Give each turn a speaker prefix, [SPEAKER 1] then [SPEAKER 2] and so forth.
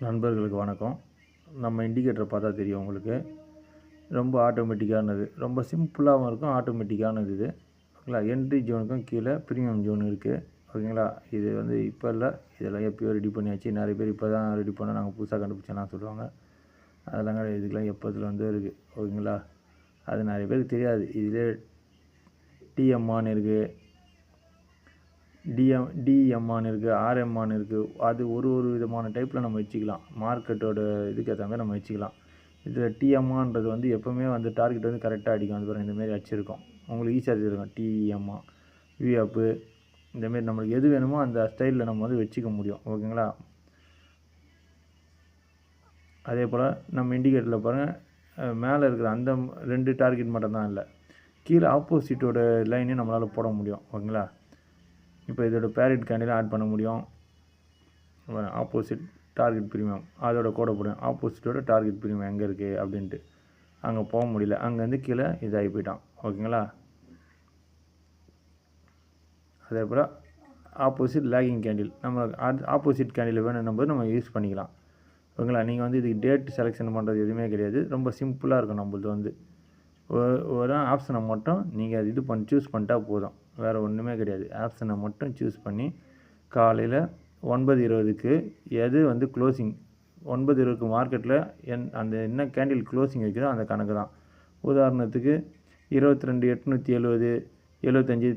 [SPEAKER 1] நண்பர்களுக்கு வணக்கம். நம்ம இண்டிகேட்டரை பார்த்தா தெரியும் உங்களுக்கு. ரொம்ப ஆட்டோமேட்டிக்கானது. ரொம்ப சிம்பிளாகவும் இருக்கும், ஆட்டோமேட்டிக்கானது இது. ஓகேங்களா. என்ட்ரி ஜோனுக்கும் கீழே ப்ரீமியம் ஜோன் இருக்குது. ஓகேங்களா. இது வந்து இப்போ இல்லை, இதெல்லாம் எப்போயோ ரெடி பண்ணியாச்சு. நிறைய பேர் இப்போ தான் ரெடி பண்ணோம், நாங்கள் புதுசாக கண்டுபிடிச்சோன்னா சொல்லுவாங்க. அதெல்லாம் கிடையாது. இதுக்கெல்லாம் எப்போதுல வந்து இருக்குது. ஓகேங்களா. அது நிறைய பேருக்கு தெரியாது. இதிலே டிஎம்ஆன்னு இருக்குது, டிஎம்ஆன்னு இருக்குது, ஆர்எம்ஆன்னு இருக்குது. அது ஒரு விதமான டைப்பில் நம்ம வச்சுக்கலாம். மார்க்கெட்டோட இதுக்கு ஏற்ற மாதிரி நம்ம வச்சுக்கலாம். இதில் டிஎம்ஆன்றது வந்து எப்போவுமே வந்து டார்கெட் வந்து கரெக்டாக அடிக்கும். அது பாருங்கள், இந்தமாரி வச்சுருக்கோம். உங்களுக்கு ஈஸியாக தெரிஞ்சிருக்கும். டிஎம்ஆ, விஅப்பு, இந்தமாரி நம்மளுக்கு எது வேணுமோ அந்த ஸ்டைலில் நம்ம வந்து வச்சுக்க முடியும். ஓகேங்களா. அதே போல் நம்ம இண்டிகேட்டரில் பாருங்கள், மேலே இருக்கிற அந்த 2 டார்கெட் மட்டும்தான் இல்லை, கீழே ஆப்போசிட்டோட லைனையும் நம்மளால் போட முடியும். ஓகேங்களா. இப்போ இதோட பேரிட் கேண்டில் ஆட் பண்ண முடியும். ஆப்போசிட் டார்கெட் ப்ரீமியம் அதோட கோடை போடுவேன். ஆப்போசிட்டோட டார்கெட் ப்ரீமியம் எங்கே இருக்குது அப்படின்ட்டு அங்கே போக முடியல, அங்கேருந்து கீழே இதாகி போயிட்டான். ஓகேங்களா. அதே போல் ஆப்போசிட் லேகிங் கேண்டில் நம்ம ஆப்போசிட் கேண்டில் வேணும்போது நம்ம யூஸ் பண்ணிக்கலாம். ஓகேங்களா. நீங்கள் வந்து இதுக்கு டேட் செலெக்ஷன் பண்ணுறது எதுவுமே கிடையாது. ரொம்ப சிம்பிளாக இருக்கும். நம்மளது வந்து ஒரு ஆப்ஷனை மட்டும் நீங்கள் இது பண்ணி சூஸ் பண்ணிட்டா போதும். வேறு ஒன்றுமே கிடையாது. ஆப்ஷனை மட்டும் சூஸ் பண்ணி காலையில் 9:20க்கு எது வந்து க்ளோசிங், 9:20க்கு மார்க்கெட்டில் அந்த என்ன கேண்டில் க்ளோசிங் வைக்கிறோ அந்த கணக்கு தான். உதாரணத்துக்கு 22,870, 75